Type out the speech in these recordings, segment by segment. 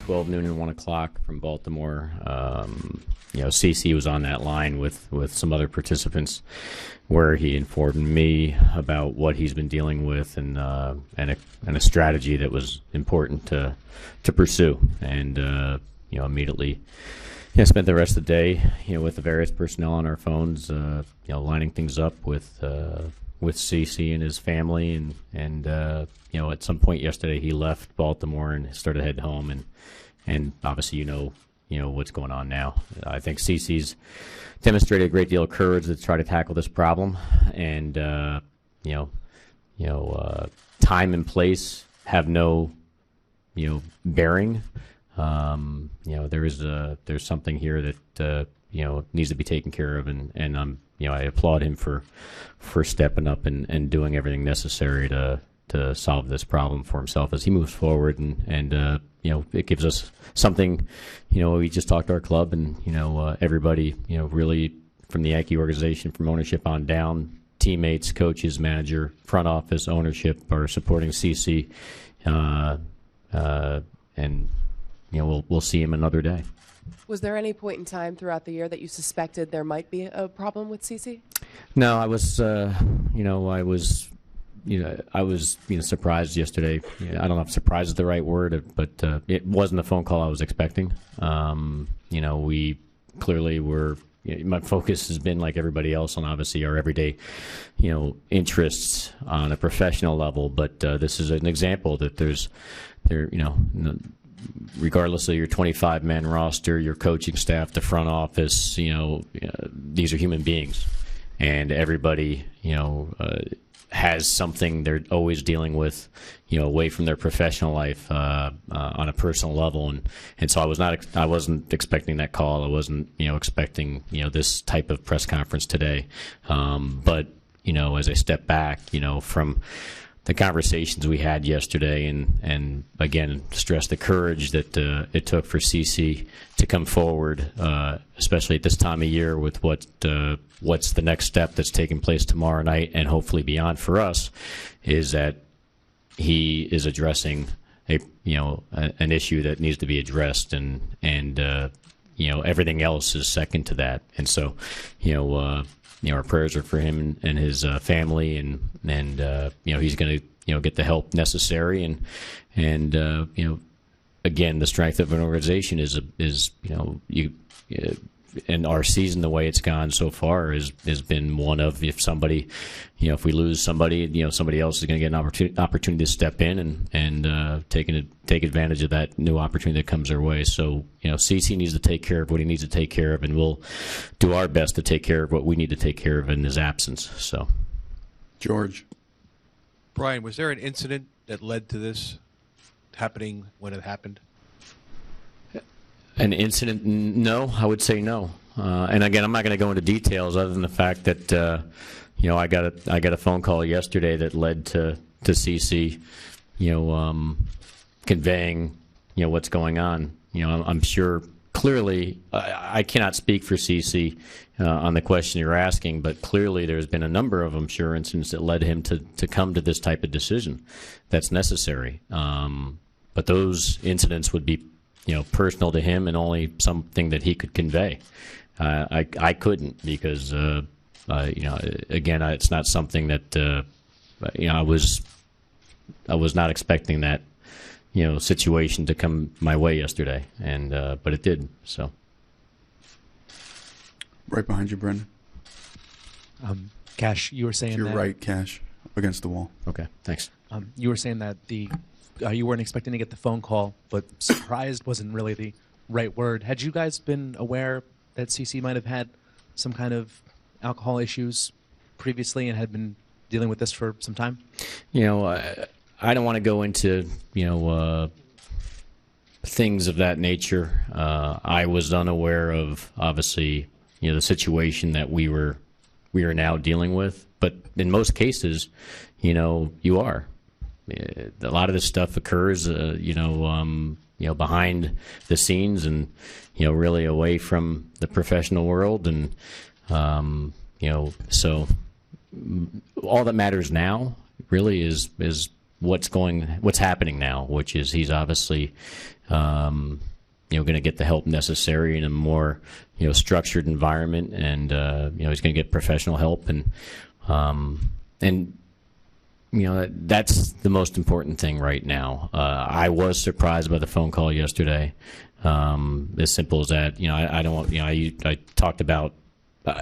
12 noon and 1 o'clock from Baltimore. CC was on that line with some other participants, where he informed me about what he's been dealing with and a strategy that was important to pursue. And immediately, spent the rest of the day, with the various personnel on our phones, lining things up with CC and his family, and at some point yesterday he left Baltimore and started heading home, and obviously what's going on now. I think CC's demonstrated a great deal of courage to try to tackle this problem, and time and place have no bearing. There's something here that needs to be taken care of, and I applaud him for stepping up and doing everything necessary to solve this problem for himself as he moves forward, and it gives us something. We just talked to our club, and everybody, really from the Yankee organization, from ownership on down, teammates, coaches, manager, front office, ownership are supporting CC, and we'll see him another day. Was there any point in time throughout the year that you suspected there might be a problem with CC? No, I was surprised yesterday. I don't know if surprised is the right word, but it wasn't the phone call I was expecting. We clearly were. My focus has been, like everybody else, on obviously our everyday, interests on a professional level. But this is an example that regardless of your 25-man roster, your coaching staff, the front office, these are human beings, and everybody, has something they're always dealing with, away from their professional life, on a personal level, and so I wasn't expecting that call. I wasn't, expecting, this type of press conference today, but as I step back, from the conversations we had yesterday, and again, stress the courage that it took for CC to come forward, especially at this time of year, with what's the next step that's taking place tomorrow night and hopefully beyond for us, is that he is addressing an issue that needs to be addressed, and everything else is second to that. And so, our prayers are for him and his family, and he's going to get the help necessary, and again, the strength of an organization is and our season, the way it's gone so far, has been one of, if somebody, if we lose somebody, somebody else is going to get an opportunity to step in and take advantage of that new opportunity that comes their way. So, CC needs to take care of what he needs to take care of, and we'll do our best to take care of what we need to take care of in his absence. So, George. Brian, was there an incident that led to this happening when it happened? An incident? No, I would say no. And again, I'm not going to go into details other than the fact that I got a phone call yesterday that led to CC, conveying what's going on. I'm sure clearly I cannot speak for CC on the question you're asking, but clearly there's been a number of, I'm sure, incidents that led him to come to this type of decision that's necessary. But those incidents would be personal to him and only something that he could convey. I couldn't, because again, it's not something that I was not expecting that situation to come my way yesterday, and but it did. So, right behind you, Brendan. Cash, you were saying to your that, right, Cash, against the wall. Okay, thanks. You were saying that you weren't expecting to get the phone call, but surprised wasn't really the right word. Had you guys been aware that CC might have had some kind of alcohol issues previously and had been dealing with this for some time? I don't want to go into things of that nature. I was unaware of, obviously, the situation that we are now dealing with. But in most cases, you are. A lot of this stuff occurs, behind the scenes, and really away from the professional world, and so all that matters now really is what's happening now, which is he's obviously going to get the help necessary in a more structured environment, and he's going to get professional help, and that's the most important thing right now. I was surprised by the phone call yesterday. As simple as that. I talked about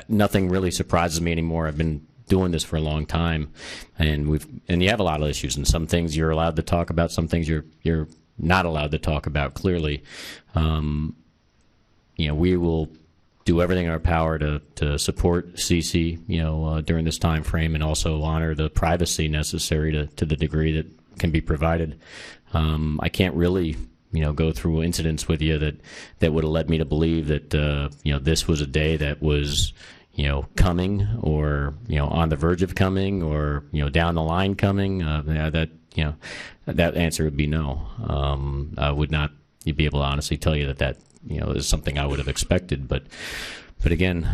nothing really surprises me anymore. I've been doing this for a long time, and you have a lot of issues, and some things you're allowed to talk about, some things you're not allowed to talk about. Clearly, we will do everything in our power to support CC, during this time frame, and also honor the privacy necessary to the degree that can be provided. I can't really, go through incidents with you that would have led me to believe that, this was a day that was, coming, or, on the verge of coming, or, down the line coming. That answer would be no. I would not be able to honestly tell you that is something I would have expected. But again,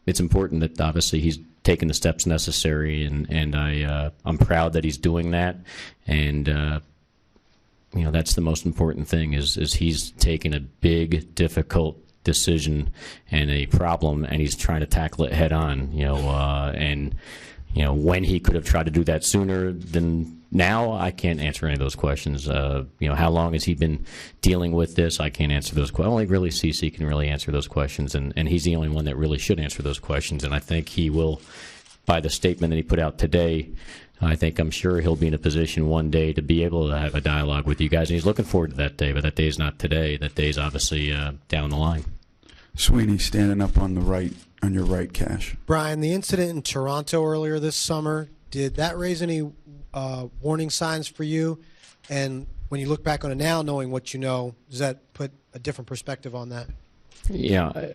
it's important that obviously he's taken the steps necessary, and I'm proud that he's doing that. And that's the most important thing is he's taken a big, difficult decision and a problem, and he's trying to tackle it head on. When he could have tried to do that sooner than now, I can't answer any of those questions. How long has he been dealing with this? I can't answer those questions. Only really CC can really answer those questions, and he's the only one that really should answer those questions. And I think he will, by the statement that he put out today, I'm sure he'll be in a position one day to be able to have a dialogue with you guys, and he's looking forward to that day, but that day's not today. That day's obviously down the line. Sweeney standing up on your right, Cash. Brian, the incident in Toronto earlier this summer, did that raise any warning signs for you? And when you look back on it now, knowing what you know, does that put a different perspective on that? Yeah.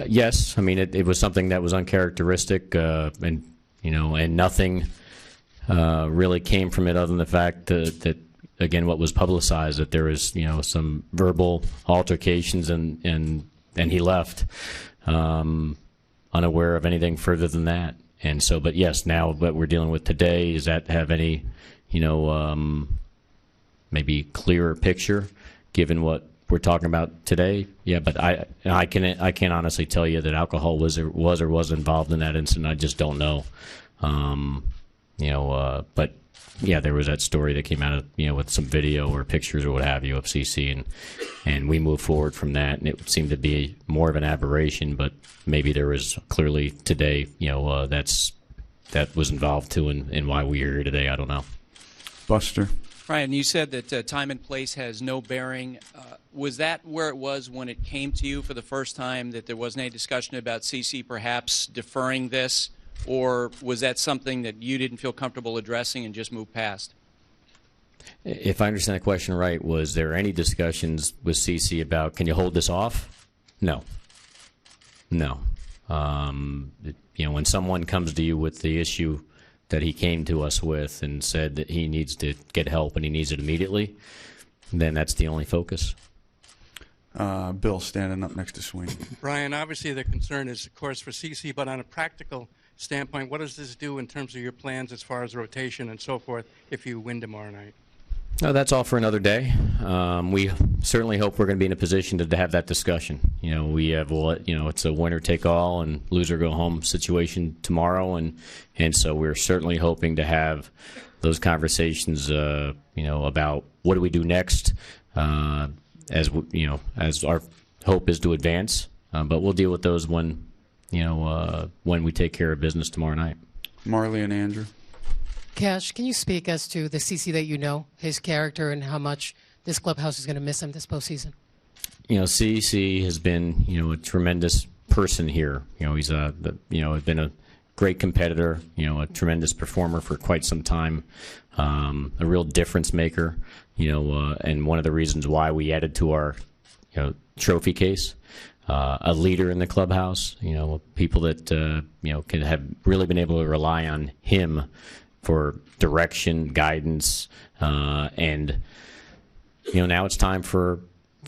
Yes. I mean, it was something that was uncharacteristic, and nothing really came from it other than the fact that again, what was publicized, that there was some verbal altercations, and he left unaware of anything further than that. And so, but yes, now what we're dealing with today, does that have any maybe clearer picture given what we're talking about today? Yeah, but I can't honestly tell you that alcohol was or wasn't involved in that incident. I just don't know. But yeah, there was that story that came out of, with some video or pictures or what have you of CC, and we moved forward from that, and it seemed to be more of an aberration, but maybe there was clearly today, that was involved too, in why we are here today. I don't know. Buster. Brian, you said that time and place has no bearing. Was that where it was when it came to you for the first time, that there wasn't any discussion about CC perhaps deferring this? Or was that something that you didn't feel comfortable addressing and just moved past? If I understand the question right, was there any discussions with CC about, can you hold this off? No. When someone comes to you with the issue that he came to us with and said that he needs to get help and he needs it immediately, then that's the only focus. Bill standing up next to Sweeney. Brian, obviously the concern is, of course, for CC, but on a practical standpoint, what does this do in terms of your plans as far as rotation and so forth if you win tomorrow night? No, that's all for another day. We certainly hope we're going to be in a position to have that discussion. We have, it's a winner take all and loser go home situation tomorrow, and so we're certainly hoping to have those conversations, about what do we do next, as our hope is to advance. But we'll deal with those when we take care of business tomorrow night. Marley and Andrew. Cash, can you speak as to the CC that you know, his character, and how much this clubhouse is going to miss him this postseason? CC has been, a tremendous person here. He's been a great competitor, a tremendous performer for quite some time, a real difference maker, and one of the reasons why we added to our, trophy case. A leader in the clubhouse, people that, can have really been able to rely on him for direction, guidance, and, now it's time for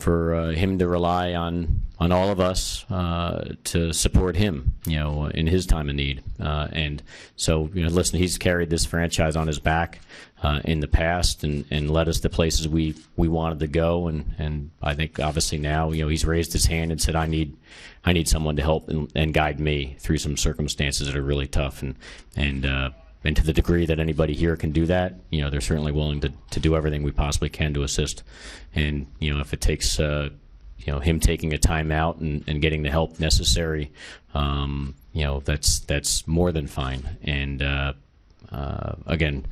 him to rely on all of us to support him, in his time of need. And so, listen, he's carried this franchise on his back in the past and led us to places we wanted to go. And I think obviously now, he's raised his hand and said, I need someone to help and guide me through some circumstances that are really tough. And to the degree that anybody here can do that, they're certainly willing to do everything we possibly can to assist. And, if it takes, him taking a time out and getting the help necessary, that's more than fine. And, again,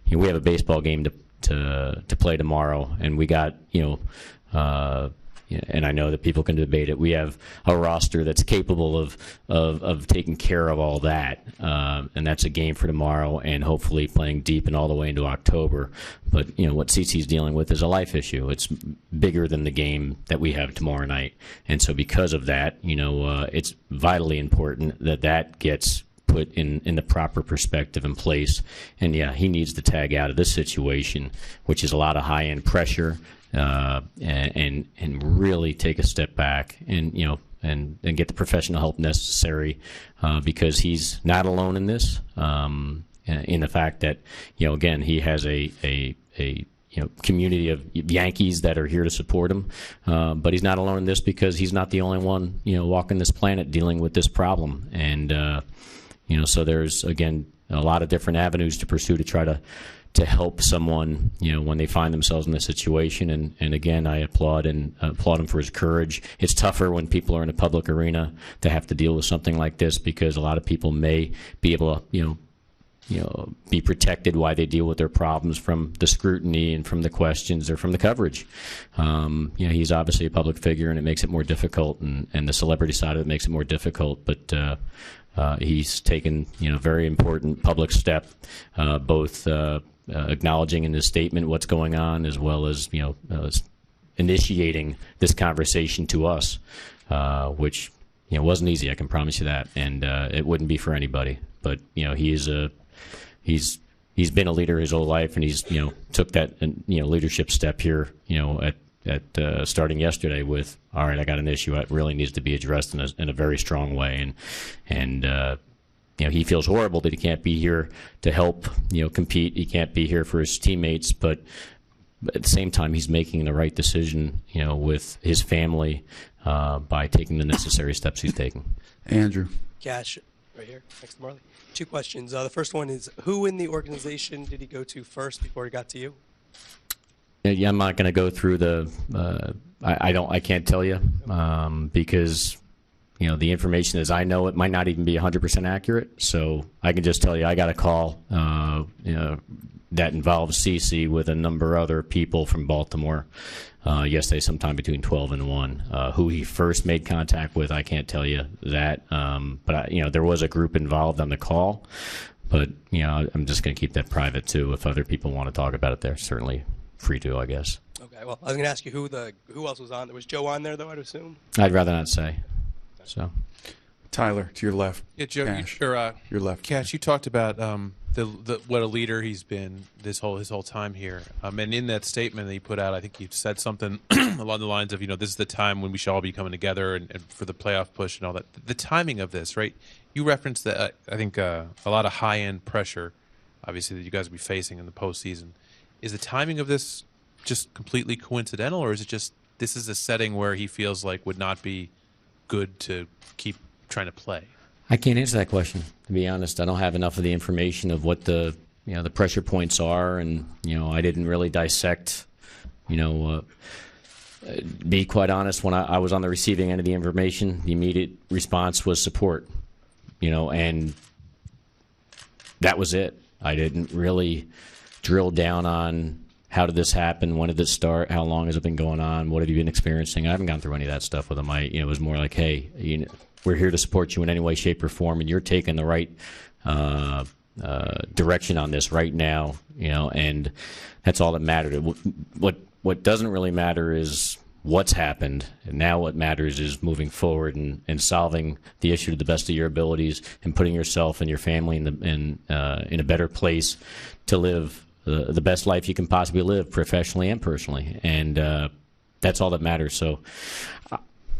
we have a baseball game to play tomorrow, and we got, and I know that people can debate it. We have a roster that's capable of taking care of all that, and that's a game for tomorrow, and hopefully playing deep and all the way into October. But what CC's dealing with is a life issue. It's bigger than the game that we have tomorrow night, and so because of that, it's vitally important that gets put in the proper perspective and place. And yeah, he needs to tag out of this situation, which is a lot of high-end pressure. And really take a step back and get the professional help necessary, because he's not alone in this. In the fact that again, he has a community of Yankees that are here to support him, but he's not alone in this because he's not the only one walking this planet dealing with this problem. And so there's again a lot of different avenues to pursue to try to help someone, when they find themselves in this situation. And again, I applaud him for his courage. It's tougher when people are in a public arena to have to deal with something like this, because a lot of people may be able to, be protected while they deal with their problems from the scrutiny and from the questions or from the coverage. He's obviously a public figure, and it makes it more difficult, and the celebrity side of it makes it more difficult. But he's taken, a very important public step, both acknowledging in his statement what's going on, as well as initiating this conversation to us, which wasn't easy. I can promise you that, and it wouldn't be for anybody. But he's been a leader his whole life, and he's took that leadership step here at starting yesterday with, all right, I got an issue that really needs to be addressed in a very strong way, and he feels horrible that he can't be here to help, compete. He can't be here for his teammates, but at the same time, he's making the right decision, with his family, by taking the necessary steps he's taking. Andrew. Cash, right here, next to Marley. 2 questions. The first one is, who in the organization did he go to first before he got to you? Yeah, I'm not going to go through I can't tell you, because the information as I know it might not even be 100% accurate. So I can just tell you I got a call that involves CC with a number of other people from Baltimore yesterday, sometime between 12 and 1. Who he first made contact with, I can't tell you that. But there was a group involved on the call. But I'm just going to keep that private too. If other people want to talk about it, they're certainly free to, I guess. Okay. Well, I was going to ask you who else was on. Was Joe on there though? I'd assume. I'd rather not say. So, Tyler, to your left. Yeah, Joe, Cash, your left. Cash, you talked about what a leader he's been his whole time here, and in that statement that he put out, I think he said something along the lines of, this is the time when we should all be coming together and for the playoff push and all that. The timing of this, right? You referenced that I think a lot of high-end pressure, obviously, that you guys will be facing in the postseason. Is the timing of this just completely coincidental, or is it just this is a setting where he feels like would not be good to keep trying to play? I can't answer that question, to be honest. I don't have enough of the information of what the the pressure points are, and I didn't really dissect. Be quite honest, when I was on the receiving end of the information, the immediate response was support. And that was it. I didn't really drill down on how did this happen, when did this start, how long has it been going on, what have you been experiencing. I haven't gone through any of that stuff with him. It was more like, hey, we're here to support you in any way, shape, or form, and you're taking the right direction on this right now, and that's all that mattered. What doesn't really matter is what's happened, and now what matters is moving forward and solving the issue to the best of your abilities and putting yourself and your family in a better place to live the best life you can possibly live, professionally and personally. And that's all that matters. So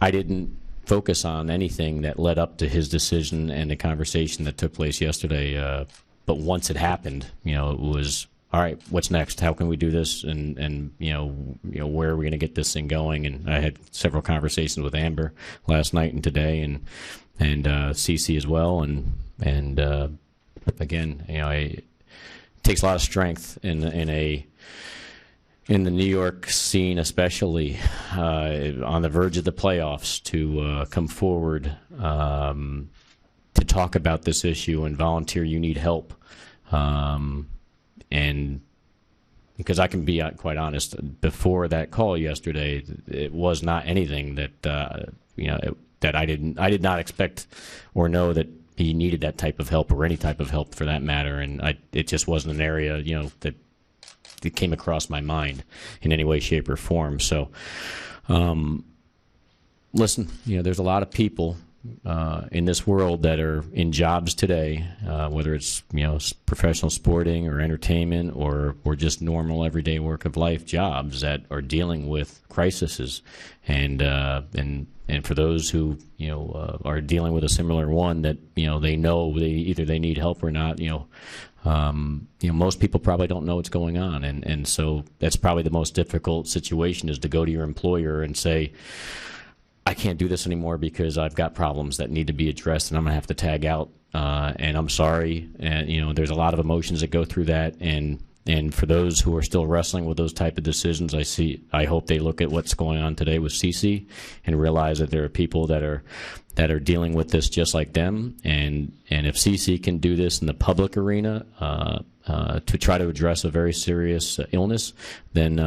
I didn't focus on anything that led up to his decision and the conversation that took place yesterday. But once it happened, it was, all right, what's next? How can we do this? And where are we going to get this thing going? And I had several conversations with Amber last night and today, and CC as well. And again, it takes a lot of strength in the New York scene, especially on the verge of the playoffs, to come forward to talk about this issue and volunteer. You need help, and because I can be quite honest, before that call yesterday, it was not anything that that I did not expect or know that he needed that type of help, or any type of help for that matter, and it just wasn't an area that it came across my mind in any way, shape, or form. So, listen, there's a lot of people in this world that are in jobs today, whether it's professional sporting or entertainment or just normal everyday work of life jobs, that are dealing with crises, and for those who are dealing with a similar one, that they know they need help or not. Most people probably don't know what's going on, and so that's probably the most difficult situation, is to go to your employer and say, I can't do this anymore because I've got problems that need to be addressed, and I'm going to have to tag out, and I'm sorry. And there's a lot of emotions that go through that, and for those who are still wrestling with those type of decisions, I hope they look at what's going on today with CC and realize that there are people that are dealing with this just like them, and if CC can do this in the public arena to try to address a very serious illness, then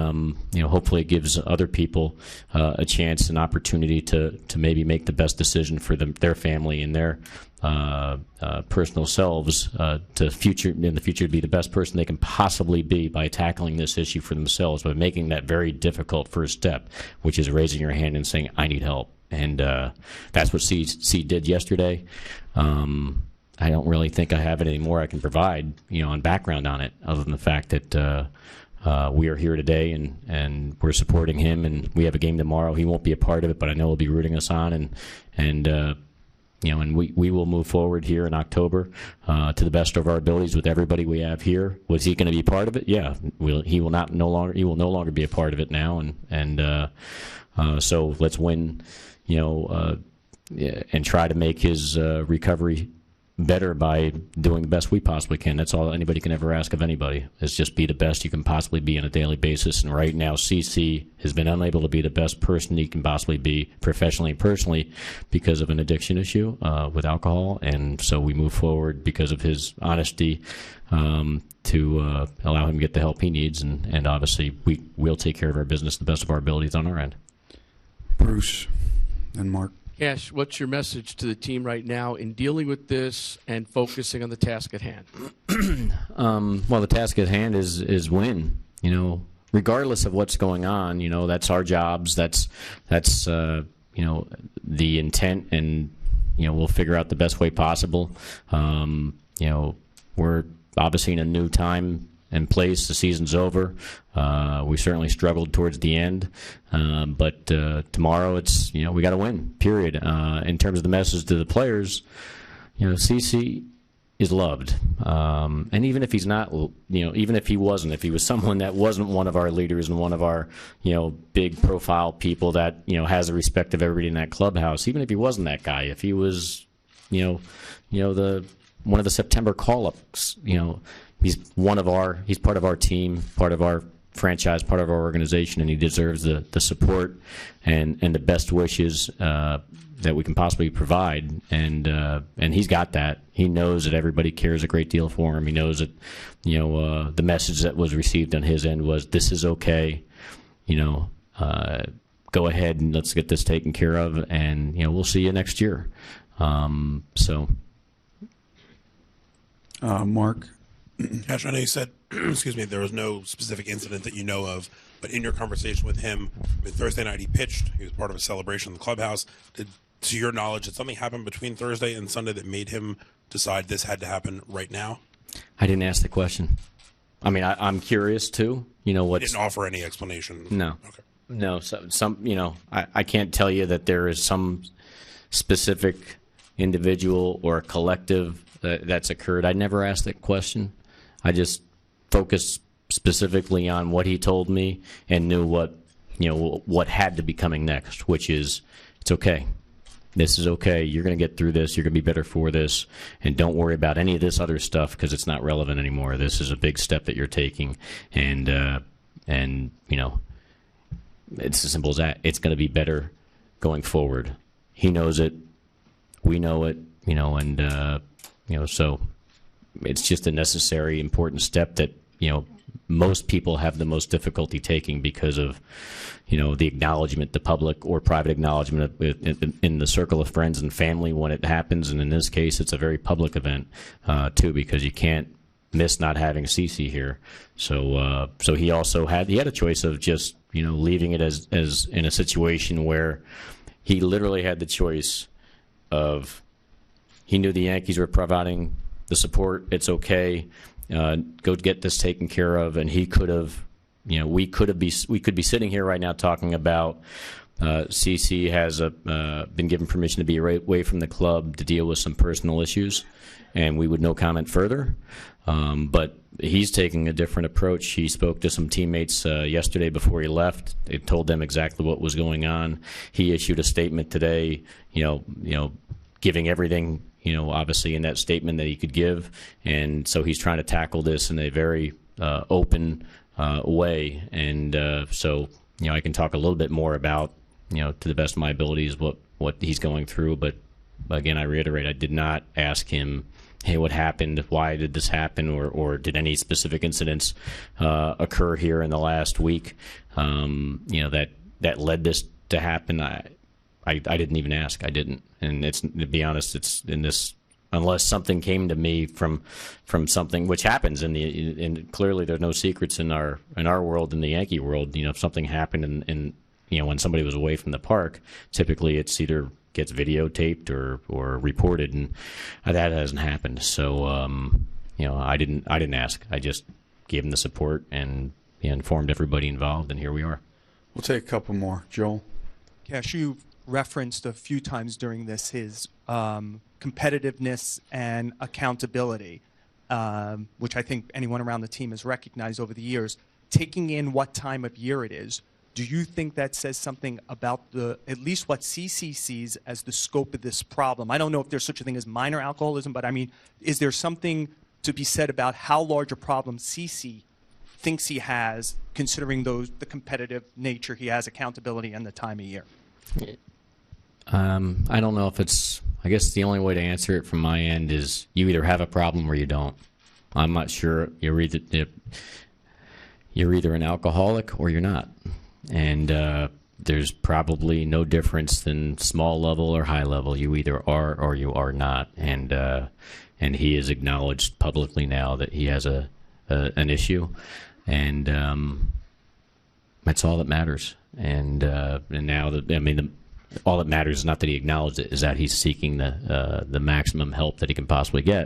hopefully it gives other people a chance, an opportunity to maybe make the best decision for their family and their personal selves in the future to be the best person they can possibly be by tackling this issue for themselves, by making that very difficult first step, which is raising your hand and saying, I need help. And that's what C did yesterday. I don't really think I have any more I can provide, on background on it, other than the fact that we are here today and we're supporting him, and we have a game tomorrow. He won't be a part of it, but I know he'll be rooting us on, and we will move forward here in October to the best of our abilities with everybody we have here. Was he going to be part of it? Yeah, he will no longer be a part of it now, and so let's win, and try to make his recovery better by doing the best we possibly can. That's all anybody can ever ask of anybody, is just be the best you can possibly be on a daily basis. And right now, CC has been unable to be the best person he can possibly be professionally and personally because of an addiction issue with alcohol. And so we move forward because of his honesty to allow him to get the help he needs. And obviously, we'll take care of our business to the best of our abilities on our end. Bruce and Mark. Cash, what's your message to the team right now in dealing with this and focusing on the task at hand? Well, the task at hand is win. Regardless of what's going on, that's our jobs. That's the intent, and we'll figure out the best way possible. We're obviously in a new time and place. The season's over. We certainly struggled towards the end, but tomorrow it's we got to win. Period. In terms of the message to the players, CC is loved, and even if he's not, even if he wasn't, if he was someone that wasn't one of our leaders and one of our big profile people that has the respect of everybody in that clubhouse, even if he wasn't that guy, if he was one of the September call-ups, he's part of our team, part of our franchise, part of our organization, and he deserves the support and the best wishes that we can possibly provide. And he's got that. He knows that everybody cares a great deal for him. He knows that the message that was received on his end was, this is okay. Go ahead and let's get this taken care of, and we'll see you next year. Mark. Cash, I know you said, excuse me, there was no specific incident that you know of, but in your conversation with him, Thursday night he pitched. He was part of a celebration in the clubhouse. To your knowledge, did something happen between Thursday and Sunday that made him decide this had to happen right now? I didn't ask the question. I mean, I'm curious too. He didn't offer any explanation? No. Okay. No, some I can't tell you that there is some specific individual or collective that's occurred. I never asked that question. I just focused specifically on what he told me and knew what had to be coming next, which is it's okay. This is okay. You're going to get through this. You're going to be better for this. And don't worry about any of this other stuff because it's not relevant anymore. This is a big step that you're taking. And it's as simple as that. It's going to be better going forward. He knows it. We know it, so it's just a necessary, important step that, most people have the most difficulty taking because of, the acknowledgement, the public or private acknowledgement in the circle of friends and family when it happens. And in this case, it's a very public event, too, because you can't miss not having CeCe here. So he also had a choice of just, leaving it as in a situation where he literally had the choice of, he knew the Yankees were providing the support. It's okay. Go get this taken care of. And he could have, we could be sitting here right now talking about CeCe has been given permission to be away from the club to deal with some personal issues, and we would no comment further. But he's taking a different approach. He spoke to some teammates yesterday before he left. They told them exactly what was going on. He issued a statement today, giving everything, obviously in that statement that he could give. And so he's trying to tackle this in a very open way. And so, I can talk a little bit more about, to the best of my abilities, what he's going through. But again, I reiterate, I did not ask him, hey, what happened? Why did this happen? Or did any specific incidents occur here in the last week, that led this to happen? I didn't even ask. I didn't. And it's, to be honest, it's in this, unless something came to me from something, which happens in clearly there's no secrets in our world, in the Yankee world. If something happened and when somebody was away from the park, typically it's either gets videotaped or reported, and that hasn't happened. So I didn't ask. I just gave him the support and informed everybody involved, and here we are. We'll take a couple more. Joel? Cash, you've referenced a few times during this his competitiveness and accountability, which I think anyone around the team has recognized over the years. Taking in what time of year it is, do you think that says something about at least what CeCe sees as the scope of this problem? I don't know if there's such a thing as minor alcoholism, but I mean, is there something to be said about how large a problem CeCe thinks he has, considering the competitive nature he has, accountability, and the time of year? I don't know if it's, I guess the only way to answer it from my end is you either have a problem or you don't. I'm not sure. You're either an alcoholic or you're not. And there's probably no difference than small level or high level. You either are or you are not. And he has acknowledged publicly now that he has an issue. And that's all that matters. And now that, all that matters is not that he acknowledged it, is that he's seeking the maximum help that he can possibly get.